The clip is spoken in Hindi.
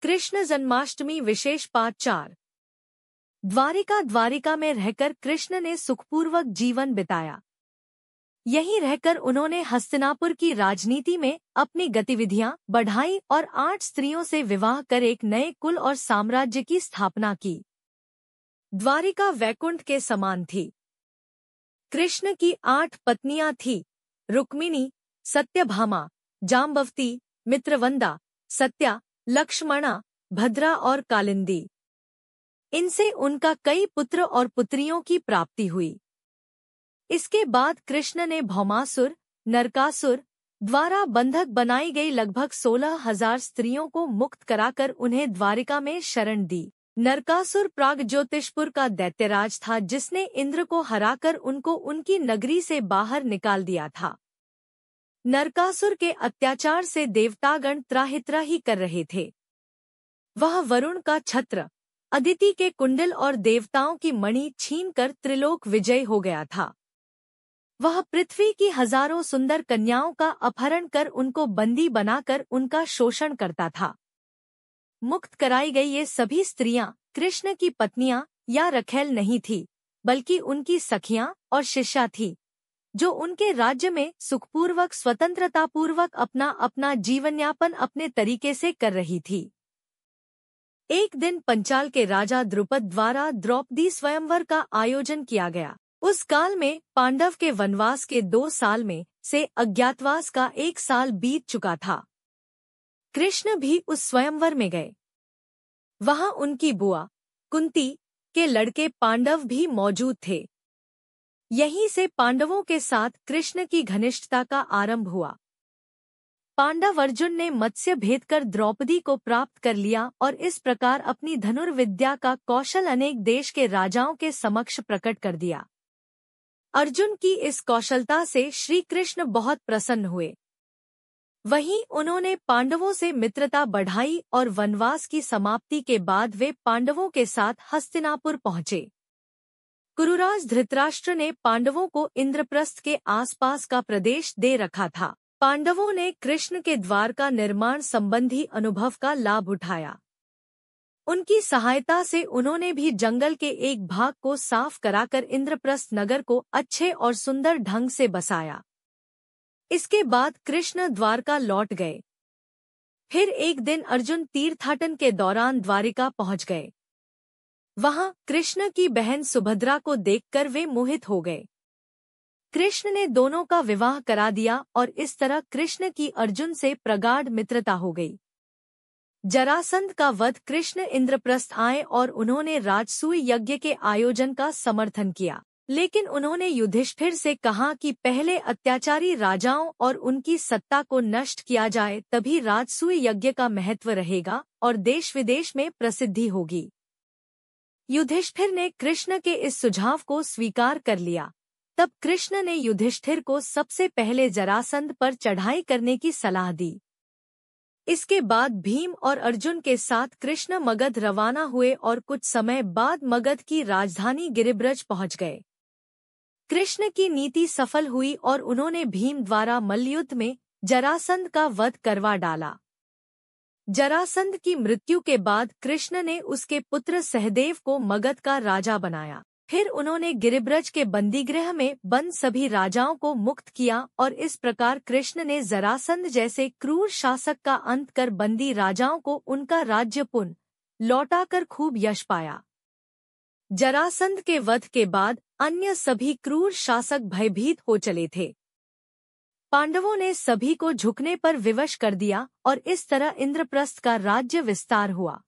कृष्ण जन्माष्टमी विशेष पाठ 4। द्वारिका में रहकर कृष्ण ने सुखपूर्वक जीवन बिताया। यहीं रहकर उन्होंने हस्तिनापुर की राजनीति में अपनी गतिविधियां बढ़ाई और 8 स्त्रियों से विवाह कर एक नए कुल और साम्राज्य की स्थापना की। द्वारिका वैकुंठ के समान थी। कृष्ण की 8 पत्नियां थीं, रुक्मिणी, सत्यभामा, जाम्बवती, मित्रवंदा, सत्या, लक्ष्मणा, भद्रा और कालिंदी। इनसे उनका कई पुत्र और पुत्रियों की प्राप्ति हुई। इसके बाद कृष्ण ने भौमासुर, नरकासुर द्वारा बंधक बनाई गई लगभग 16,000 स्त्रियों को मुक्त कराकर उन्हें द्वारिका में शरण दी। नरकासुर प्रागज्योतिषपुर का दैत्यराज था जिसने इंद्र को हराकर उनको उनकी नगरी से बाहर निकाल दिया था। नरकासुर के अत्याचार से देवतागण त्राहि कर रहे थे। वह वरुण का छत्र, अदिति के कुंडल और देवताओं की मणि छीनकर त्रिलोक विजय हो गया था। वह पृथ्वी की हजारों सुंदर कन्याओं का अपहरण कर उनको बंदी बनाकर उनका शोषण करता था। मुक्त कराई गई ये सभी स्त्रियां कृष्ण की पत्नियां या रखैल नहीं थी, बल्कि उनकी सखियां और शिष्या थी, जो उनके राज्य में सुखपूर्वक स्वतंत्रतापूर्वक अपना जीवनयापन अपने तरीके से कर रही थी। एक दिन पंचाल के राजा द्रुपद द्वारा द्रौपदी स्वयंवर का आयोजन किया गया। उस काल में पांडव के वनवास के 2 साल में से अज्ञातवास का 1 साल बीत चुका था। कृष्ण भी उस स्वयंवर में गए। वहां उनकी बुआ कुंती के लड़के पांडव भी मौजूद थे। यहीं से पांडवों के साथ कृष्ण की घनिष्ठता का आरंभ हुआ। पांडव अर्जुन ने मत्स्य भेद कर द्रौपदी को प्राप्त कर लिया और इस प्रकार अपनी धनुर्विद्या का कौशल अनेक देश के राजाओं के समक्ष प्रकट कर दिया। अर्जुन की इस कौशलता से श्री कृष्ण बहुत प्रसन्न हुए। वहीं उन्होंने पांडवों से मित्रता बढ़ाई और वनवास की समाप्ति के बाद वे पांडवों के साथ हस्तिनापुर पहुंचे। कुरुराज धृतराष्ट्र ने पांडवों को इंद्रप्रस्थ के आसपास का प्रदेश दे रखा था। पांडवों ने कृष्ण के द्वार का निर्माण संबंधी अनुभव का लाभ उठाया। उनकी सहायता से उन्होंने भी जंगल के एक भाग को साफ कराकर इंद्रप्रस्थ नगर को अच्छे और सुंदर ढंग से बसाया। इसके बाद कृष्ण द्वारका लौट गए। फिर एक दिन अर्जुन तीर्थाटन के दौरान द्वारिका पहुंच गए। वहां कृष्ण की बहन सुभद्रा को देखकर वे मोहित हो गए। कृष्ण ने दोनों का विवाह करा दिया और इस तरह कृष्ण की अर्जुन से प्रगाढ़ मित्रता हो गई। जरासंध का वध कृष्ण इंद्रप्रस्थ आए और उन्होंने राजसूय यज्ञ के आयोजन का समर्थन किया, लेकिन उन्होंने युधिष्ठिर से कहा कि पहले अत्याचारी राजाओं और उनकी सत्ता को नष्ट किया जाए, तभी राजसूय यज्ञ का महत्व रहेगा और देश विदेश में प्रसिद्धि होगी। युधिष्ठिर ने कृष्ण के इस सुझाव को स्वीकार कर लिया। तब कृष्ण ने युधिष्ठिर को सबसे पहले जरासंध पर चढ़ाई करने की सलाह दी। इसके बाद भीम और अर्जुन के साथ कृष्ण मगध रवाना हुए और कुछ समय बाद मगध की राजधानी गिरिब्रज पहुंच गए। कृष्ण की नीति सफल हुई और उन्होंने भीम द्वारा मल्लयुद्ध में जरासंध का वध करवा डाला। जरासंध की मृत्यु के बाद कृष्ण ने उसके पुत्र सहदेव को मगध का राजा बनाया। फिर उन्होंने गिरिब्रज के बंदीगृह में बंद सभी राजाओं को मुक्त किया और इस प्रकार कृष्ण ने जरासंध जैसे क्रूर शासक का अंत कर बंदी राजाओं को उनका राज्य पुनः लौटाकर खूब यश पाया। जरासंध के वध के बाद अन्य सभी क्रूर शासक भयभीत हो चले थे। पांडवों ने सभी को झुकने पर विवश कर दिया और इस तरह इंद्रप्रस्थ का राज्य विस्तार हुआ।